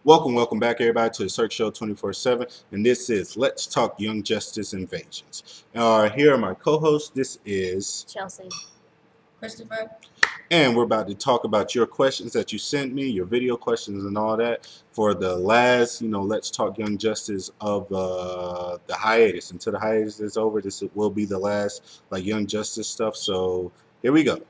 Welcome back, everybody, to the Search Show 24/7, and this is Let's Talk Young Justice Invasions. Here are my co-hosts. This is Chelsea. Christopher. and we're about to talk about your questions that you sent me, your video questions, and all that for the last, Let's Talk Young Justice of the hiatus. Until the hiatus is over, this will be the last Young Justice stuff. So here we go.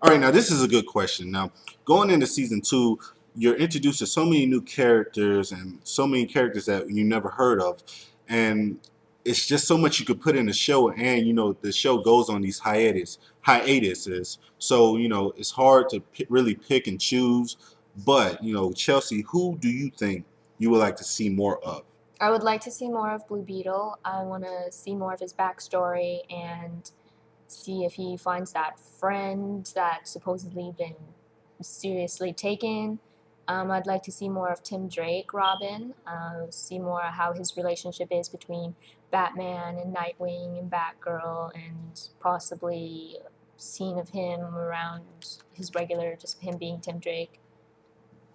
All right, now this is a good question. Now, going into season 2, you're introduced to so many new characters and so many characters that you never heard of, and it's just so much you could put in the show. And the show goes on these hiatuses, so it's hard to really pick and choose. But Chelsea, who do you think you would like to see more of? I would like to see more of Blue Beetle. I want to see more of his backstory and see if he finds that friend that's supposedly been seriously taken. I'd like to see more of Tim Drake, Robin. See more how his relationship is between Batman and Nightwing and Batgirl, and possibly scene of him around his regular, just him being Tim Drake.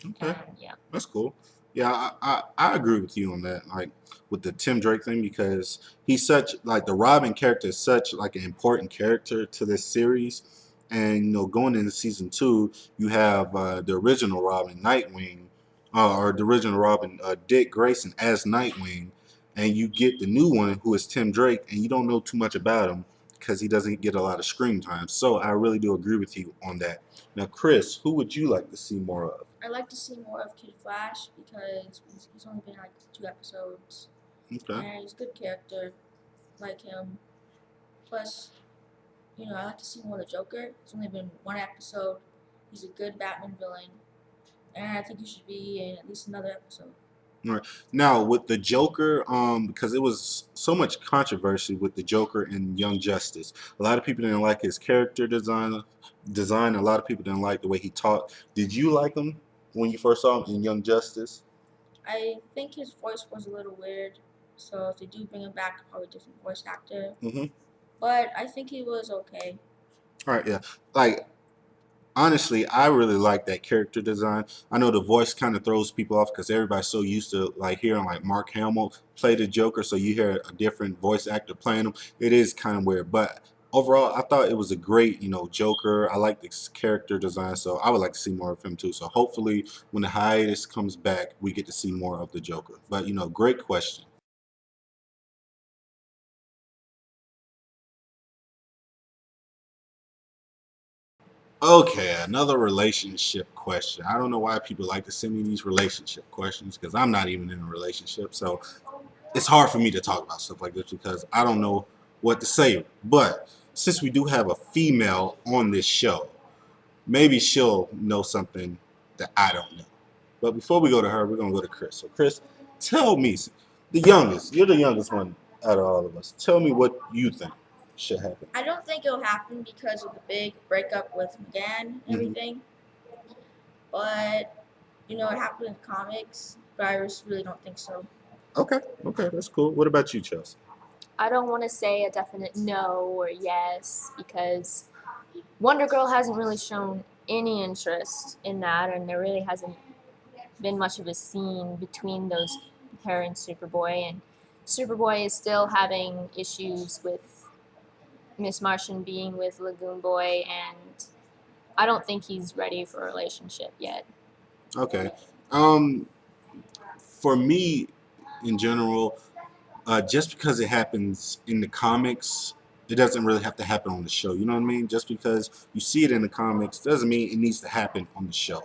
Okay, Yeah. that's cool. Yeah, I agree with you on that. With the Tim Drake thing, because he's such the Robin character is such an important character to this series. And going into season 2, you have the original Robin, Nightwing, or the original Robin, Dick Grayson as Nightwing, and you get the new one who is Tim Drake, and you don't know too much about him because he doesn't get a lot of screen time. So I really do agree with you on that. Now, Chris, who would you like to see more of? I'd like to see more of Kid Flash because he's only been 2 episodes. Okay. And he's a good character, like him. Plus, I like to see more of the Joker. It's only been 1 episode. He's a good Batman villain. And I think he should be in at least another episode. All right. Now with the Joker, because it was so much controversy with the Joker in Young Justice. A lot of people didn't like his character design. A lot of people didn't like the way he talked. Did you like him when you first saw him in Young Justice? I think his voice was a little weird. So if they do bring him back, probably a different voice actor. Mm-hmm. But I think he was okay. All right, yeah. Honestly, I really like that character design. I know the voice kind of throws people off because everybody's so used to hearing Mark Hamill play the Joker, so you hear a different voice actor playing him. It is kind of weird, but overall, I thought it was a great, Joker. I like this character design, so I would like to see more of him too. So hopefully, when the hiatus comes back, we get to see more of the Joker. But great question. Okay, another relationship question. I don't know why people like to send me these relationship questions because I'm not even in a relationship. So it's hard for me to talk about stuff like this because I don't know what to say. But since we do have a female on this show, maybe she'll know something that I don't know. But before we go to her, we're going to go to Chris. So, Chris, tell me, you're the youngest one out of all of us. Tell me what you think should happen. I don't think it'll happen because of the big breakup with McGann and everything. But, it happened in the comics, but I just really don't think so. Okay, that's cool. What about you, Chelsea? I don't want to say a definite no or yes because Wonder Girl hasn't really shown any interest in that, and there really hasn't been much of a scene between her and Superboy, and Superboy is still having issues with Miss Martian being with Lagoon Boy, and I don't think he's ready for a relationship yet. Okay. For me, in general, just because it happens in the comics, it doesn't really have to happen on the show. You know what I mean? Just because you see it in the comics doesn't mean it needs to happen on the show.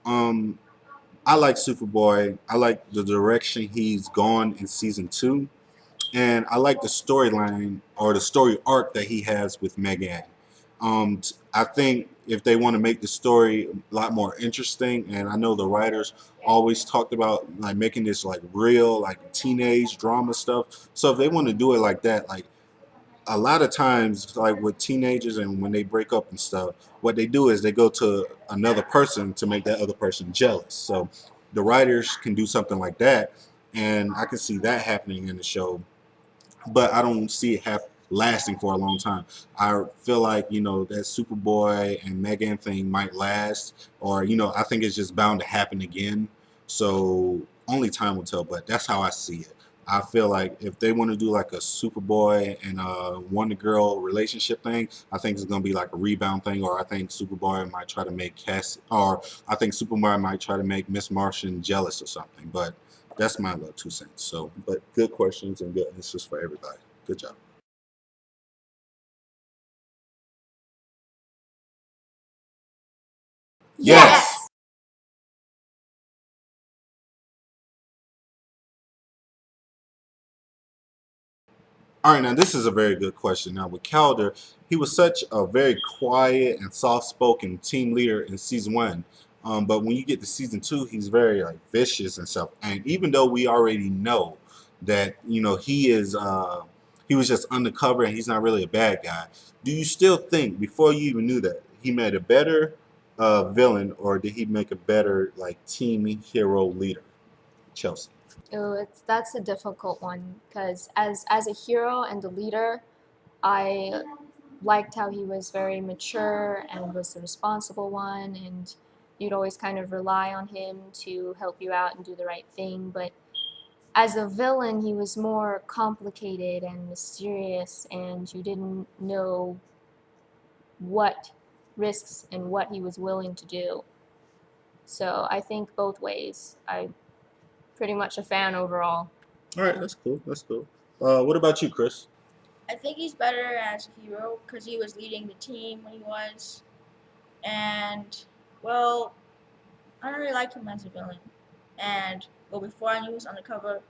I like Superboy. I like the direction he's gone in season 2. And I like the storyline or the story arc that he has with Megan. I think if they want to make the story a lot more interesting, and I know the writers always talked about making this real teenage drama stuff. So if they want to do it like that, a lot of times, like with teenagers and when they break up and stuff, what they do is they go to another person to make that other person jealous. So the writers can do something like that, and I can see that happening in the show, but I don't see it lasting for a long time. I feel like, that Superboy and Megan thing might last, or I think it's just bound to happen again. So only time will tell, but that's how I see it. I feel like if they want to do like a Superboy and a Wonder Girl relationship thing, I think it's gonna be like a rebound thing, or I think Superboy might try to make Cass, or I think Superboy might try to make Miss Martian jealous or something. But that's my little 2 cents. So, but good questions and good answers for everybody. Good job. Yes. All right, now this is a very good question. Now with Calder, he was such a very quiet and soft-spoken team leader in season one. But when you get to season two, he's very like vicious and stuff. And even though we already know that he was just undercover and he's not really a bad guy, do you still think before you even knew that he made a better villain, or did he make a better like team hero leader, Chelsea? Oh, that's a difficult one because as a hero and a leader, I liked how he was very mature and was the responsible one, and you'd always kind of rely on him to help you out and do the right thing. But as a villain, he was more complicated and mysterious, and you didn't know what risks and what he was willing to do. So I think both ways. I'm pretty much a fan overall. All right, that's cool. That's cool. What about you, Chris? I think he's better as a hero because he was leading the team when he was, and well, I don't really like him as a villain. And well, before I knew he was undercover,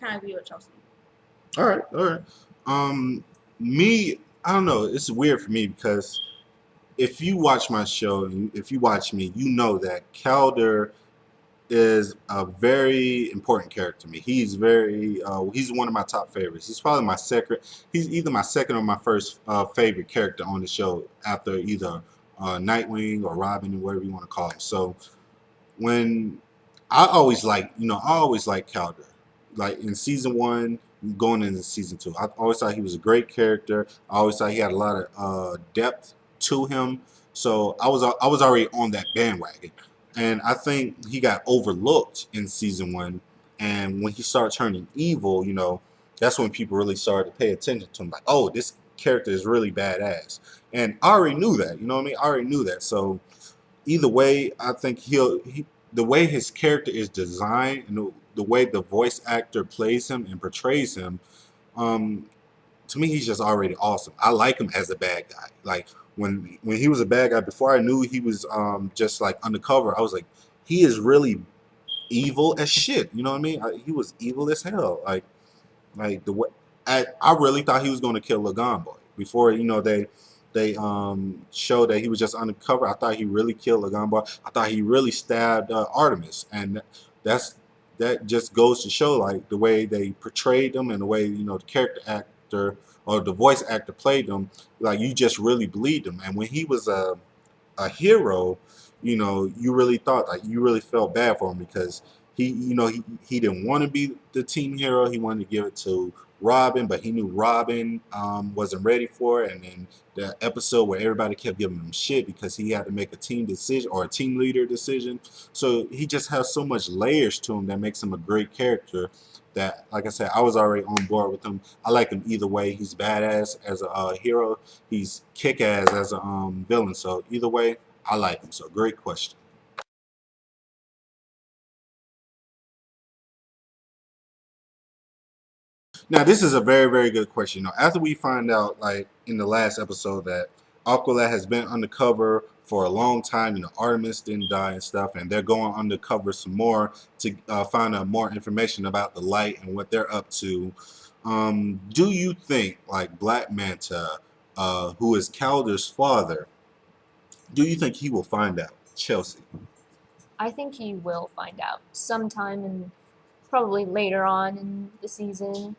kind of agree with Chelsea. All right, all right. Me, I don't know. It's weird for me because if you watch my show and if you watch me, you know that Calder is a very important character to me. He's one of my top favorites. He's probably my second. He's either my second or my first favorite character on the show after either Nightwing or Robin or whatever you want to call him. So when I always like Calder. Like in season one, going into season two, I always thought he was a great character. I always thought he had a lot of depth to him. So I was already on that bandwagon, and I think he got overlooked in season one. And when he started turning evil, that's when people really started to pay attention to him. Like, oh, this character is really badass. And I already knew that. You know what I mean? I already knew that. So either way, I think the way his character is designed and the way the voice actor plays him and portrays him, um, to me, he's just already awesome. I like him as a bad guy. Like when he was a bad guy, before I knew he was just like undercover, I was like, he is really evil as shit. You know what I mean? He was evil as hell. Like the way I really thought he was going to kill Lagan Boy before they showed that he was just undercover. I thought he really killed Lagan Boy. I thought he really stabbed Artemis, and that's that just goes to show like the way they portrayed them and the way the character actor or the voice actor played them. Like you just really believed him, and when he was a hero, you really thought like you really felt bad for him because he didn't want to be the team hero. He wanted to give it to Robin, but he knew Robin wasn't ready for it. And then the episode where everybody kept giving him shit because he had to make a team decision or a team leader decision. So he just has so much layers to him that makes him a great character. That, like I said, I was already on board with him. I like him either way. He's badass as a hero. He's kick-ass as a villain. So either way, I like him. So great question. Now, this is a very, very good question. After we find out, like in the last episode, that Aqualad has been undercover for a long time, Artemis didn't die and stuff, and they're going undercover some more to find out more information about the light and what they're up to. Do you think, like Black Manta, who is Calder's father, do you think he will find out? Chelsea. I think he will find out sometime, and probably later on in the season.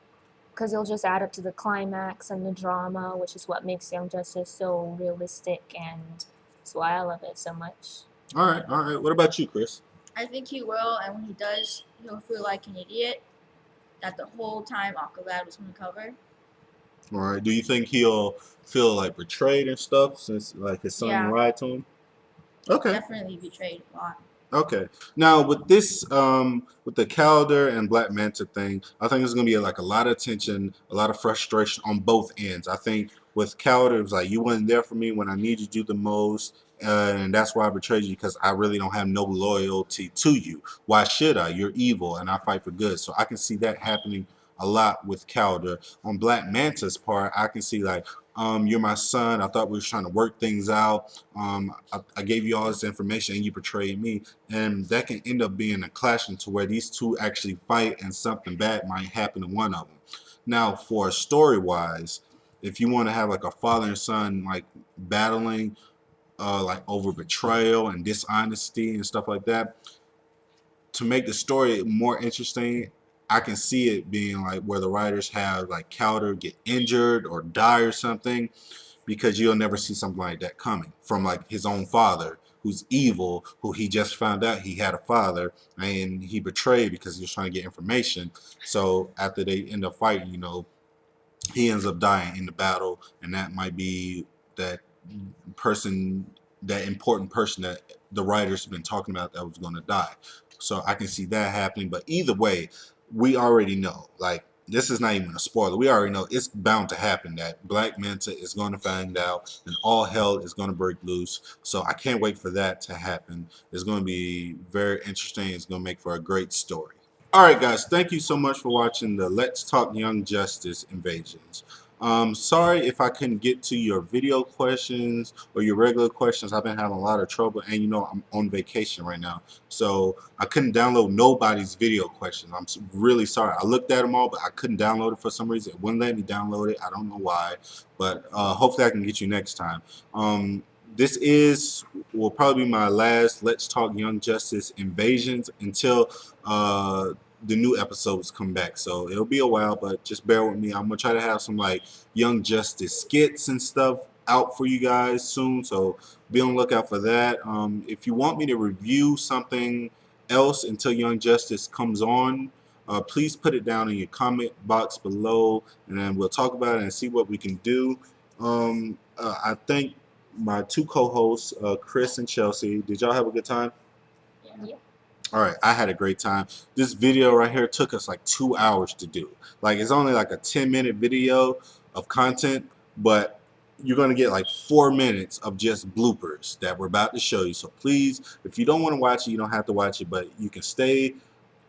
because it'll just add up to the climax and the drama, which is what makes Young Justice so realistic, and that's why I love it so much. All right, all right. What about you, Chris? I think he will, and when he does, he'll feel like an idiot that the whole time Aqualad was going to cover. All right. Do you think he'll feel like betrayed and stuff since like his son Yeah. lied to him? Okay. Definitely betrayed a lot. Okay. Now with this, with the Calendar and Black Manta thing, I think there's gonna be like a lot of tension, a lot of frustration on both ends. I think with Calendar, it was like you weren't there for me when I needed you the most, and that's why I betrayed you because I really don't have no loyalty to you. Why should I? You're evil, and I fight for good. So I can see that happening a lot with Calendar. On Black Manta's part, I can see like, you're my son. I thought we were trying to work things out. I gave you all this information and you betrayed me. And that can end up being a clashing to where these two actually fight and something bad might happen to one of them. Now, for story-wise, if you want to have like a father and son like battling like over betrayal and dishonesty and stuff like that, to make the story more interesting, I can see it being like where the writers have like Calder get injured or die or something, because you'll never see something like that coming from like his own father who's evil, who he just found out he had a father and he betrayed because he was trying to get information. So after they end up fighting, you know, he ends up dying in the battle, and that might be that person, that important person that the writers have been talking about that was going to die. So I can see that happening. But either way, we already know, like, this is not even a spoiler. We already know it's bound to happen that Black Manta is going to find out and all hell is going to break loose. So I can't wait for that to happen. It's going to be very interesting. It's going to make for a great story. Alright guys, thank you so much for watching the Let's Talk Young Justice Invasions. Sorry if I couldn't get to your video questions or your regular questions. I've been having a lot of trouble, and you know I'm on vacation right now. So I couldn't download nobody's video questions. I'm really sorry. I looked at them all, but I couldn't download it for some reason. It wouldn't let me download it. I don't know why, but hopefully I can get you next time. This will probably be my last Let's Talk Young Justice Invasions until the new episodes come back. So it'll be a while, but just bear with me. I'm gonna try to have some like Young Justice skits and stuff out for you guys soon, so be on the lookout for that. If you want me to review something else until Young Justice comes on, please put it down in your comment box below, and then we'll talk about it and see what we can do. I thank my two co-hosts, Chris and Chelsea. Did y'all have a good time? Yeah. All right, I had a great time. This video right here took us like 2 hours to do. Like, it's only like a 10-minute video of content, but you're going to get like 4 minutes of just bloopers that we're about to show you. So please, if you don't want to watch it, you don't have to watch it, but you can stay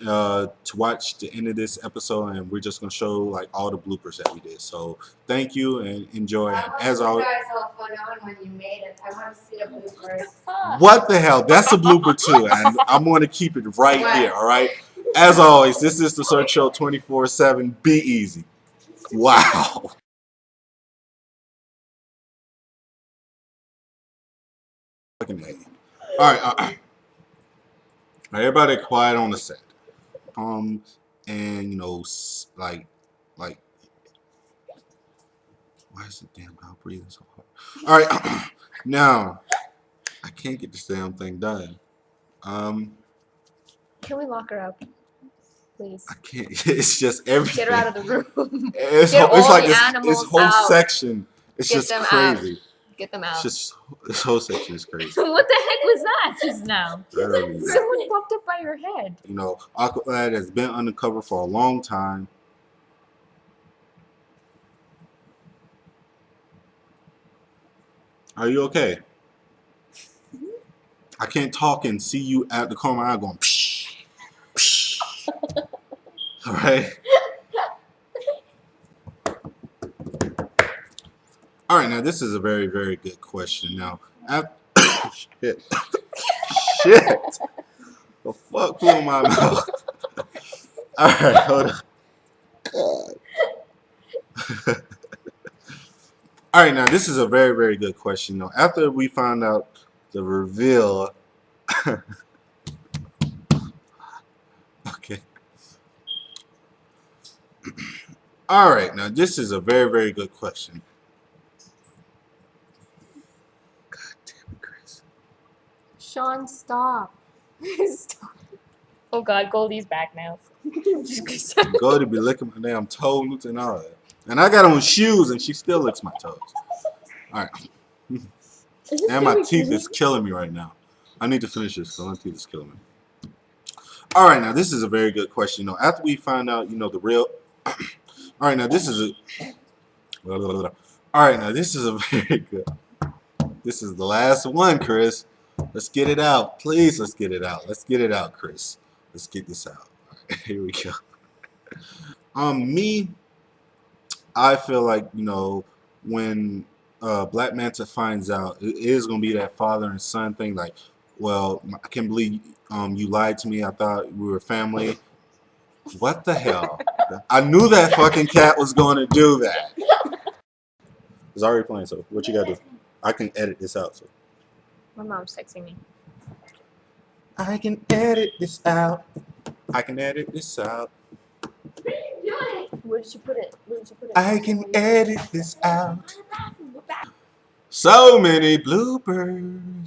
to watch the end of this episode, and we're just going to show like all the bloopers that we did. So thank you and enjoy. And as always, when you made it. I want to see the bloopers. what the hell? That's a blooper too, and I'm going to keep it right here, all right? As always, this is the Search Show 24/7. Be easy. Wow. All right, all right. Everybody quiet on the set. And you know, like, why is the damn guy breathing so hard? All right, now I can't get this damn thing done. Can we lock her up, please? I can't. It's just everything. Get her out of the room. It's Get all like the this animals whole out. section. It's Get just them out. crazy. Get them out. It's just, this whole section is crazy. What the heck was that just now? Literally. Someone popped up by your head. You know, Aqualad has been undercover for a long time. Are you okay? I can't talk and see you at the corner of my eye going psh, psh. All right. All right. Now this is a very, very good question. Now, shit, shit, the fuck flew in my mouth. All right, hold on. God. All right, now this is a very, very good question. Now, after we found out the reveal, okay. All right, now this is a very, very good question. God damn it, Chris. Sean, stop. Stop. Oh God, Goldie's back now. Goldie be licking my damn toes and all that. And I got on shoes and she still licks my toes. All right. And my teeth is killing me right now. I need to finish this because my teeth is killing me. All right, now this is a very good question. You know, after we find out, you know, the real. All right, now this is a. All right, now this is a very good. This is the last one, Chris. Let's get it out, please. Let's get it out. Let's get it out, Chris. Let's get this out. All right, here we go. Me, I feel like, you know, when Black Manta finds out, it is gonna be that father and son thing. Like, well, I can't believe you lied to me. I thought we were family. What the hell? I knew that fucking cat was going to do that. It's already playing, so what you gotta do? I can edit this out. So My mom's texting me. I can edit this out. I can edit this out. Where did you put it? Where did you put it? I can edit this out. So many bloopers.